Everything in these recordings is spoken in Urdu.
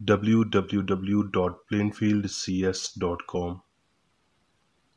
www.plainfieldcs.com।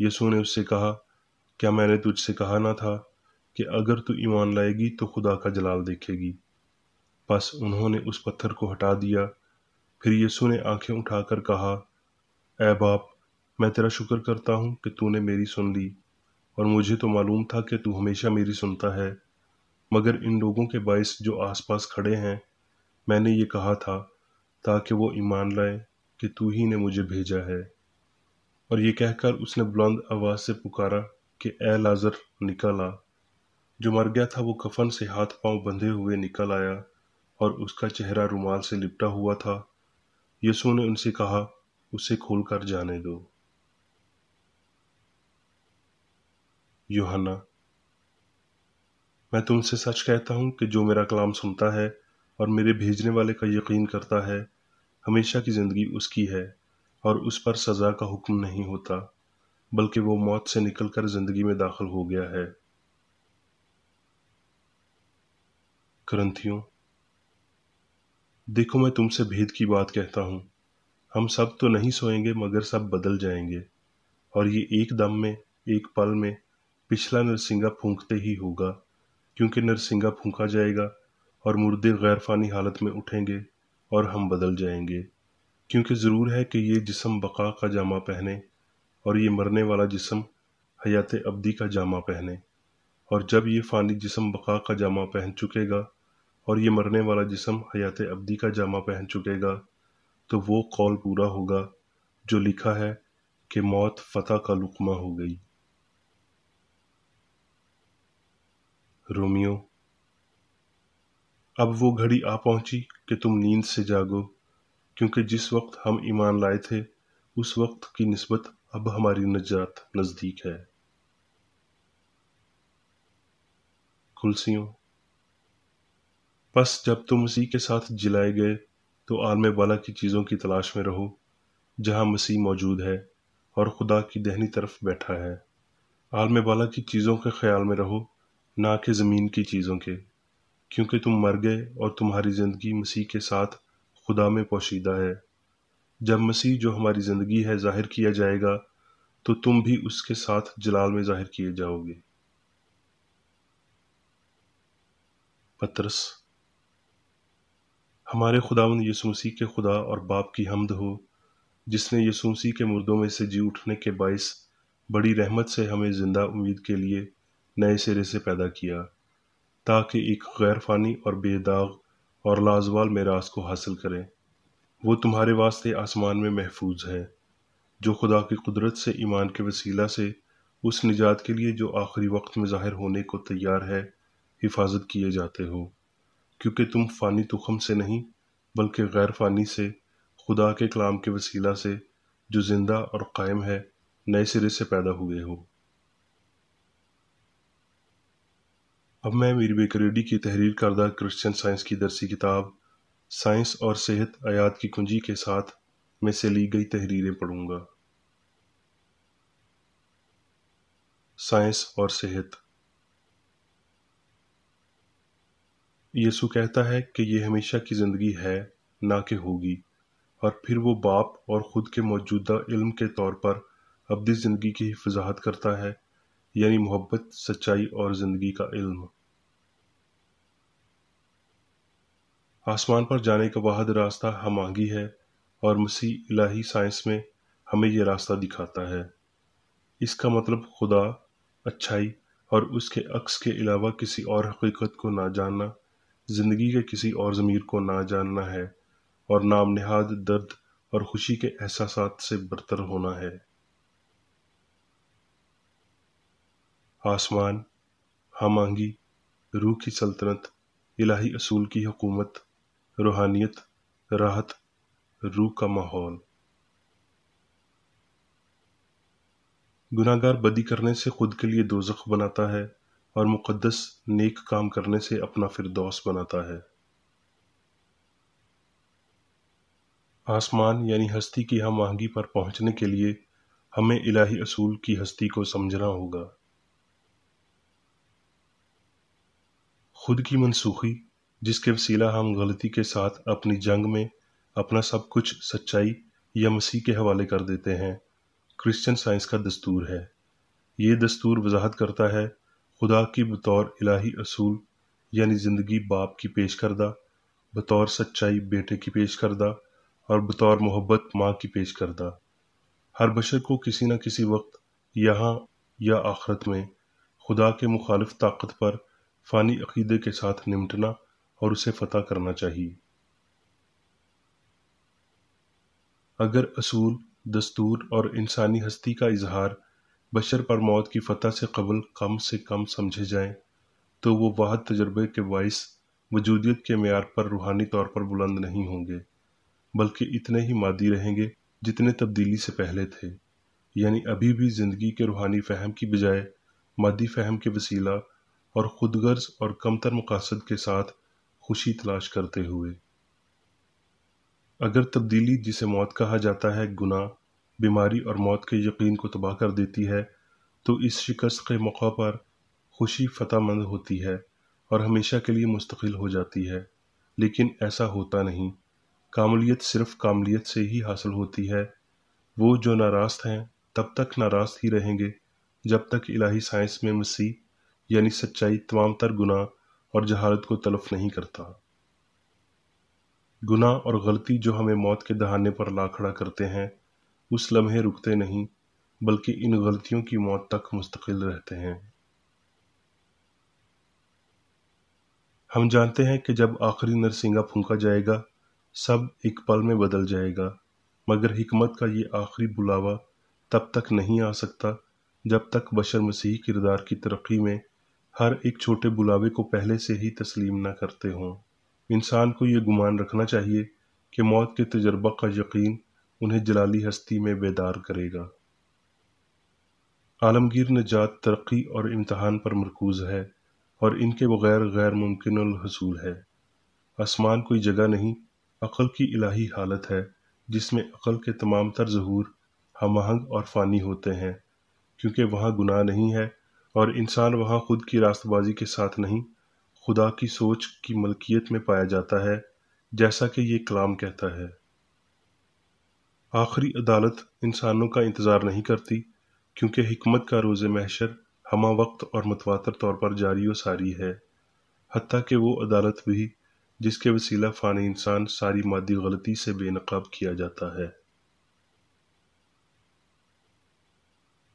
یسوع نے اس سے کہا، کیا میں نے تجھ سے کہا نہ تھا کہ اگر تو ایمان لائے گی تو خدا کا جلال دیکھے گی؟ بس انہوں نے اس پتھر کو ہٹا دیا۔ پھر یسوع نے آنکھیں اٹھا کر کہا، اے باپ، میں تیرا شکر کرتا ہوں کہ تو نے میری سن لی، اور مجھے تو معلوم تھا کہ تو ہمیشہ میری سنتا ہے، مگر ان لوگوں کے باعث جو آس پاس کھڑے ہیں میں نے یہ کہا تھا، تاکہ وہ ایمان لائیں کہ تو ہی نے مجھے بھیجا ہے۔ اور یہ کہہ کر اس نے بلند آواز سے پکارا کہ اے لازر، نکل آ۔ جو مر گیا تھا وہ کفن سے ہاتھ پاؤں بندھے ہوئے نکل آیا، اور اس کا چہرہ رومال سے لپٹا ہوا تھا۔ یسوع نے ان سے کہا، اسے کھول کر جانے دو۔ یوحنا: میں تم سے سچ کہتا ہوں کہ جو میرا کلام سنتا ہے اور میرے بھیجنے والے کا یقین کرتا ہے، ہمیشہ کی زندگی اس کی ہے، اور اس پر سزا کا حکم نہیں ہوتا، بلکہ وہ موت سے نکل کر زندگی میں داخل ہو گیا ہے۔ کرنتھیوں: دیکھو میں تم سے بھید کی بات کہتا ہوں، ہم سب تو نہیں سوئیں گے مگر سب بدل جائیں گے، اور یہ ایک دم میں، ایک پل میں، پچھلا نرسنگا پھونکتے ہی ہوگا، کیونکہ نرسنگا پھونکا جائے گا اور مردے غیر فانی حالت میں اٹھیں گے اور ہم بدل جائیں گے، کیونکہ ضرور ہے کہ یہ جسم بقا کا جامہ پہنے اور یہ مرنے والا جسم حیات ابدی کا جامہ پہنے۔ اور جب یہ فانی جسم بقا کا جامہ پہن چکے گا اور یہ مرنے والا جسم حیات ابدی کا جامہ پہن چکے گا، تو وہ قول پورا ہوگا جو لکھا ہے کہ موت فتح کا لقمہ ہو گئی۔ رومیو: اب وہ گھڑی آ پہنچی کہ تم نیند سے جاگو، کیونکہ جس وقت ہم ایمان لائے تھے اس وقت کی نسبت اب ہماری نجات نزدیک ہے۔ کلسیوں: پس جب تم مسیح کے ساتھ جلائے گئے تو عالم بالا کی چیزوں کی تلاش میں رہو، جہاں مسیح موجود ہے اور خدا کی دہنی طرف بیٹھا ہے۔ عالم بالا کی چیزوں کے خیال میں رہو، نہ کہ زمین کی چیزوں کے، کیونکہ تم مر گئے اور تمہاری زندگی مسیح کے ساتھ خدا میں پوشیدہ ہے۔ جب مسیح جو ہماری زندگی ہے ظاہر کیا جائے گا تو تم بھی اس کے ساتھ جلال میں ظاہر کیے جاؤ گے۔ پطرس: ہمارے خداوند یسوع مسیح کے خدا اور باپ کی حمد ہو، جس نے یسوع مسیح کے مردوں میں سے جی اٹھنے کے باعث بڑی رحمت سے ہمیں زندہ امید کے لیے نئے سرے سے پیدا کیا، تاکہ ایک غیر فانی اور بے داغ اور لازوال میراث کو حاصل کریں۔ وہ تمہارے واسطے آسمان میں محفوظ ہے، جو خدا کی قدرت سے ایمان کے وسیلہ سے اس نجات کے لیے جو آخری وقت میں ظاہر ہونے کو تیار ہے حفاظت کیے جاتے ہو، کیونکہ تم فانی تخم سے نہیں بلکہ غیر فانی سے، خدا کے کلام کے وسیلہ سے جو زندہ اور قائم ہے، نئے سرے سے پیدا ہوئے ہو۔ اب میں میری بیکریڈی کی تحریر کردہ کرسچن سائنس کی درسی کتاب سائنس اور صحت آیات کی کنجی کے ساتھ میں سے لی گئی تحریریں پڑھوں گا۔ سائنس اور صحت۔ یسوع کہتا ہے کہ یہ ہمیشہ کی زندگی ہے، نہ کہ ہوگی، اور پھر وہ باپ اور خود کے موجودہ علم کے طور پر ابدی زندگی کی وضاحت کرتا ہے، یعنی محبت، سچائی اور زندگی کا علم۔ آسمان پر جانے کا واحد راستہ ہم آہنگی ہے، اور مسیح الہی سائنس میں ہمیں یہ راستہ دکھاتا ہے۔ اس کا مطلب خدا، اچھائی اور اس کے عکس کے علاوہ کسی اور حقیقت کو نہ جاننا، زندگی کے کسی اور ضمیر کو نہ جاننا ہے، اور نام نہاد درد اور خوشی کے احساسات سے برتر ہونا ہے۔ آسمان، ہم آہنگی، روح کی سلطنت، الہی اصول کی حکومت، روحانیت، راحت، روح کا ماحول۔ گناہگار بدی کرنے سے خود کے لیے دوزخ بناتا ہے، اور مقدس نیک کام کرنے سے اپنا فردوس بناتا ہے۔ آسمان یعنی ہستی کی ہم آہنگی پر پہنچنے کے لیے ہمیں الہی اصول کی ہستی کو سمجھنا ہوگا۔ خود کی منسوخی، جس کے وسیلہ ہم غلطی کے ساتھ اپنی جنگ میں اپنا سب کچھ سچائی یا مسیح کے حوالے کر دیتے ہیں، کرسچن سائنس کا دستور ہے۔ یہ دستور وضاحت کرتا ہے خدا کی بطور الہی اصول، یعنی زندگی باپ کی پیش کردہ، بطور سچائی بیٹے کی پیش کردہ، اور بطور محبت ماں کی پیش کردہ۔ ہر بشر کو کسی نہ کسی وقت، یہاں یا آخرت میں، خدا کے مخالف طاقت پر فانی عقیدے کے ساتھ نمٹنا اور اسے فتح کرنا چاہیے۔ اگر اصول، دستور اور انسانی ہستی کا اظہار بشر پر موت کی فتح سے قبل کم سے کم سمجھے جائیں تو وہ واحد تجربے کے باعث وجودیت کے معیار پر روحانی طور پر بلند نہیں ہوں گے، بلکہ اتنے ہی مادی رہیں گے جتنے تبدیلی سے پہلے تھے، یعنی ابھی بھی زندگی کے روحانی فہم کی بجائے مادی فہم کے وسیلہ اور خود غرض اور کمتر مقاصد کے ساتھ خوشی تلاش کرتے ہوئے۔ اگر تبدیلی، جسے موت کہا جاتا ہے، گناہ، بیماری اور موت کے یقین کو تباہ کر دیتی ہے، تو اس شکست کے موقع پر خوشی فتح مند ہوتی ہے اور ہمیشہ کے لیے مستقل ہو جاتی ہے، لیکن ایسا ہوتا نہیں۔ کاملیت صرف کاملیت سے ہی حاصل ہوتی ہے۔ وہ جو ناراست ہیں تب تک ناراست ہی رہیں گے جب تک الہی سائنس میں مسیح یعنی سچائی تمام تر گناہ اور جہالت کو تلف نہیں کرتا۔ گناہ اور غلطی جو ہمیں موت کے دہانے پر لا کھڑا کرتے ہیں، اس لمحے رکتے نہیں، بلکہ ان غلطیوں کی موت تک مستقل رہتے ہیں۔ ہم جانتے ہیں کہ جب آخری نرسنگا پھونکا جائے گا، سب ایک پل میں بدل جائے گا، مگر حکمت کا یہ آخری بلاوا تب تک نہیں آ سکتا جب تک بشر مسیحی کردار کی ترقی میں ہر ایک چھوٹے بلاوے کو پہلے سے ہی تسلیم نہ کرتے ہوں۔ انسان کو یہ گمان رکھنا چاہیے کہ موت کے تجربہ کا یقین انہیں جلالی ہستی میں بیدار کرے گا۔ عالمگیر نجات ترقی اور امتحان پر مرکوز ہے اور ان کے بغیر غیر ممکن الحصول ہے۔ آسمان کوئی جگہ نہیں، عقل کی الہی حالت ہے جس میں عقل کے تمام تر ظہور ہم آہنگ اور فانی ہوتے ہیں، کیونکہ وہاں گناہ نہیں ہے اور انسان وہاں خود کی راست بازی کے ساتھ نہیں، خدا کی سوچ کی ملکیت میں پایا جاتا ہے، جیسا کہ یہ کلام کہتا ہے۔ آخری عدالت انسانوں کا انتظار نہیں کرتی، کیونکہ حکمت کا روز محشر ہمہ وقت اور متواتر طور پر جاری و ساری ہے، حتیٰ کہ وہ عدالت بھی جس کے وسیلہ فانی انسان ساری مادی غلطی سے بے نقاب کیا جاتا ہے۔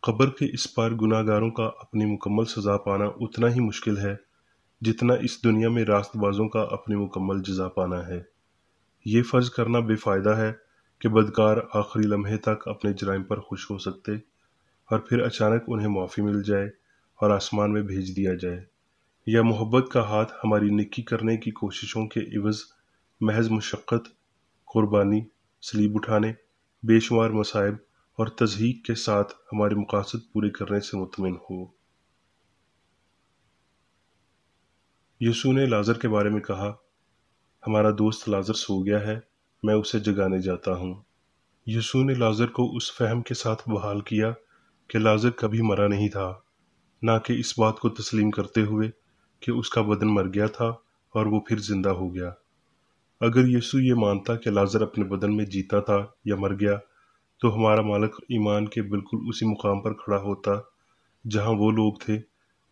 قبر کے اس پار گناہ گاروں کا اپنی مکمل سزا پانا اتنا ہی مشکل ہے جتنا اس دنیا میں راست بازوں کا اپنی مکمل جزا پانا ہے۔ یہ فرض کرنا بے فائدہ ہے کہ بدکار آخری لمحے تک اپنے جرائم پر خوش ہو سکتے اور پھر اچانک انہیں معافی مل جائے اور آسمان میں بھیج دیا جائے، یا محبت کا ہاتھ ہماری نیکی کرنے کی کوششوں کے عوض محض مشقت، قربانی، صلیب اٹھانے، بے شمار مصائب اور تضحیق کے ساتھ ہمارے مقاصد پورے کرنے سے مطمئن ہو۔ یسوع نے لازر کے بارے میں کہا، ہمارا دوست لازر سو گیا ہے، میں اسے جگانے جاتا ہوں۔ یسوع نے لازر کو اس فہم کے ساتھ بحال کیا کہ لازر کبھی مرا نہیں تھا، نہ کہ اس بات کو تسلیم کرتے ہوئے کہ اس کا بدن مر گیا تھا اور وہ پھر زندہ ہو گیا۔ اگر یسوع یہ مانتا کہ لازر اپنے بدن میں جیتا تھا یا مر گیا، تو ہمارا مالک ایمان کے بالکل اسی مقام پر کھڑا ہوتا جہاں وہ لوگ تھے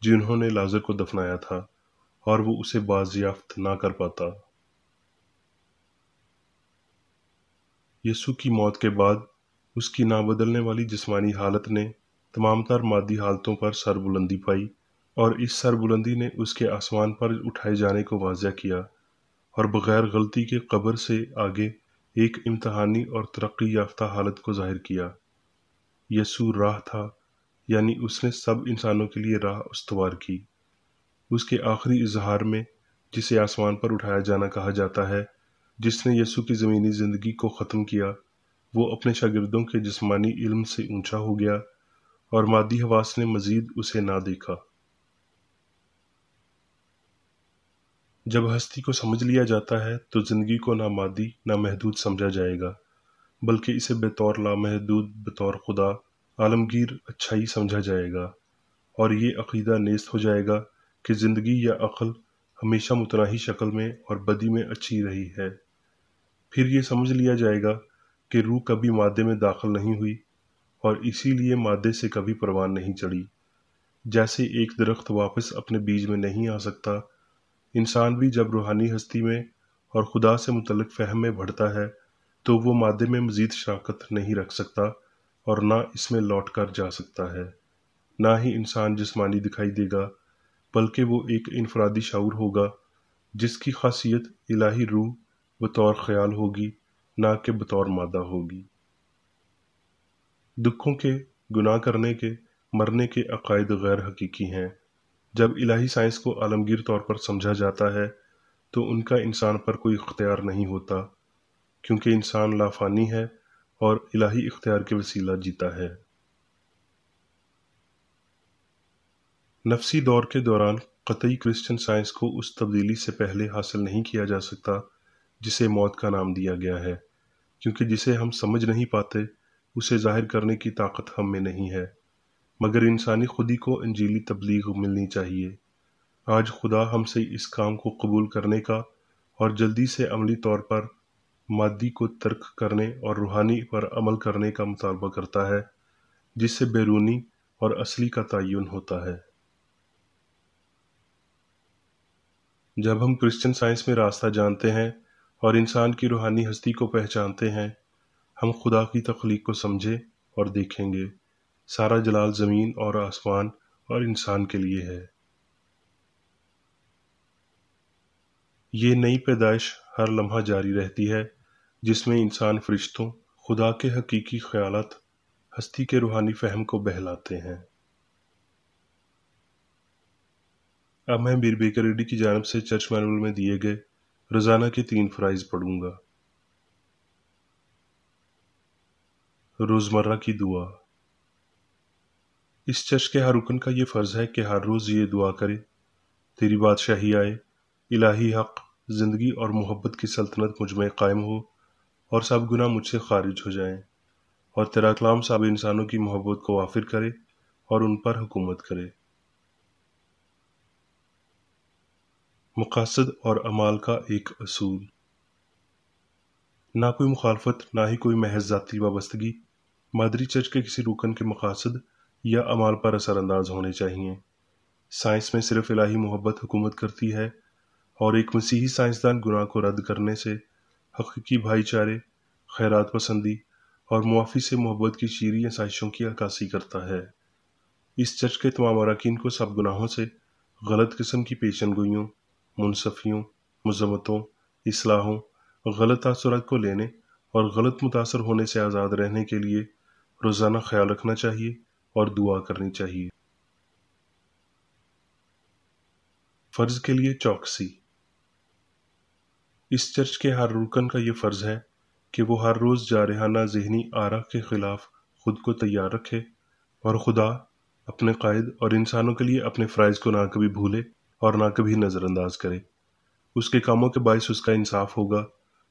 جنہوں نے لازر کو دفنایا تھا، اور وہ اسے بازیافت نہ کر پاتا۔ یسوع کی موت کے بعد اس کی نہ بدلنے والی جسمانی حالت نے تمام تر مادی حالتوں پر سر بلندی پائی، اور اس سر بلندی نے اس کے آسمان پر اٹھائے جانے کو واضح کیا اور بغیر غلطی کے قبر سے آگے ایک امتحانی اور ترقی یافتہ حالت کو ظاہر کیا۔ یسوع راہ تھا، یعنی اس نے سب انسانوں کے لیے راہ استوار کی۔ اس کے آخری اظہار میں، جسے آسمان پر اٹھایا جانا کہا جاتا ہے، جس نے یسوع کی زمینی زندگی کو ختم کیا، وہ اپنے شاگردوں کے جسمانی علم سے اونچا ہو گیا اور مادی حواس نے مزید اسے نہ دیکھا۔ جب ہستی کو سمجھ لیا جاتا ہے تو زندگی کو نہ مادی نہ محدود سمجھا جائے گا، بلکہ اسے بطور لامحدود، بطور خدا عالمگیر اچھائی سمجھا جائے گا، اور یہ عقیدہ نیست ہو جائے گا کہ زندگی یا عقل ہمیشہ متناہی شکل میں اور بدی میں اچھی رہی ہے۔ پھر یہ سمجھ لیا جائے گا کہ روح کبھی مادے میں داخل نہیں ہوئی اور اسی لیے مادے سے کبھی پروان نہیں چڑھی۔ جیسے ایک درخت واپس اپنے بیج میں نہیں آ سکتا، انسان بھی جب روحانی ہستی میں اور خدا سے متعلق فہم میں بڑھتا ہے تو وہ مادے میں مزید شراکت نہیں رکھ سکتا اور نہ اس میں لوٹ کر جا سکتا ہے۔ نہ ہی انسان جسمانی دکھائی دے گا، بلکہ وہ ایک انفرادی شعور ہوگا جس کی خاصیت الہی روح بطور خیال ہوگی، نہ کہ بطور مادہ ہوگی۔ دکھوں کے، گناہ کرنے کے، مرنے کے عقائد غیر حقیقی ہیں۔ جب الہی سائنس کو عالمگیر طور پر سمجھا جاتا ہے تو ان کا انسان پر کوئی اختیار نہیں ہوتا، کیونکہ انسان لافانی ہے اور الہی اختیار کے وسیلہ جیتا ہے۔ نفسی دور کے دوران قطعی کرسچن سائنس کو اس تبدیلی سے پہلے حاصل نہیں کیا جا سکتا جسے موت کا نام دیا گیا ہے، کیونکہ جسے ہم سمجھ نہیں پاتے اسے ظاہر کرنے کی طاقت ہم میں نہیں ہے، مگر انسانی خودی کو انجیلی تبلیغ ملنی چاہیے۔ آج خدا ہم سے اس کام کو قبول کرنے کا اور جلدی سے عملی طور پر مادی کو ترک کرنے اور روحانی پر عمل کرنے کا مطالبہ کرتا ہے، جس سے بیرونی اور اصلی کا تعین ہوتا ہے۔ جب ہم کرسچن سائنس میں راستہ جانتے ہیں اور انسان کی روحانی ہستی کو پہچانتے ہیں، ہم خدا کی تخلیق کو سمجھے اور دیکھیں گے۔ سارا جلال زمین اور آسمان اور انسان کے لیے ہے۔ یہ نئی پیدائش ہر لمحہ جاری رہتی ہے جس میں انسان فرشتوں، خدا کے حقیقی خیالات، ہستی کے روحانی فہم کو بہلاتے ہیں۔ اب میں بیر بیکر ایڈی کی جانب سے چرچ مینول میں دیے گئے روزانہ کے 3 فرائض پڑھوں گا۔ روزمرہ کی دعا۔ اس چرچ کے ہر رکن کا یہ فرض ہے کہ ہر روز یہ دعا کرے: تیری بادشاہی آئے، الہی حق، زندگی اور محبت کی سلطنت مجھ میں قائم ہو اور سب گناہ مجھ سے خارج ہو جائیں، اور تیرا کلام سب انسانوں کی محبت کو وافر کرے اور ان پر حکومت کرے۔ مقاصد اور اعمال کا ایک اصول۔ نہ کوئی مخالفت، نہ ہی کوئی محض ذاتی وابستگی مادری چرچ کے کسی رکن کے مقاصد یا اعمال پر اثر انداز ہونے چاہیے۔ سائنس میں صرف الہی محبت حکومت کرتی ہے، اور ایک مسیحی سائنسدان گناہ کو رد کرنے سے حقیقی بھائی چارے، خیرات پسندی اور معافی سے محبت کی شیریں آسائشوں کی عکاسی کرتا ہے۔ اس چرچ کے تمام اراکین کو سب گناہوں سے، غلط قسم کی پیشن گوئیوں، منصفیوں، مذمتوں، اصلاحوں، غلط تاثرات کو لینے اور غلط متاثر ہونے سے آزاد رہنے کے لیے روزانہ خیال رکھنا چاہیے اور دعا کرنی چاہیے۔ فرض کے لیے چوکسی۔ اس چرچ کے ہر رکن کا یہ فرض ہے کہ وہ ہر روز جارحانہ ذہنی آرا کے خلاف خود کو تیار رکھے اور خدا، اپنے قائد اور انسانوں کے لیے اپنے فرائض کو نہ کبھی بھولے اور نہ کبھی نظر انداز کرے۔ اس کے کاموں کے باعث اس کا انصاف ہوگا،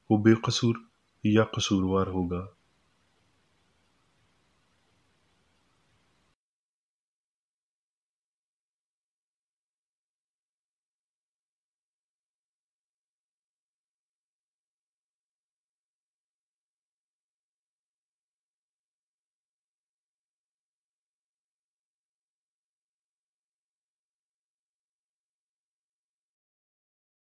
وہ بے قصور یا قصوروار ہوگا۔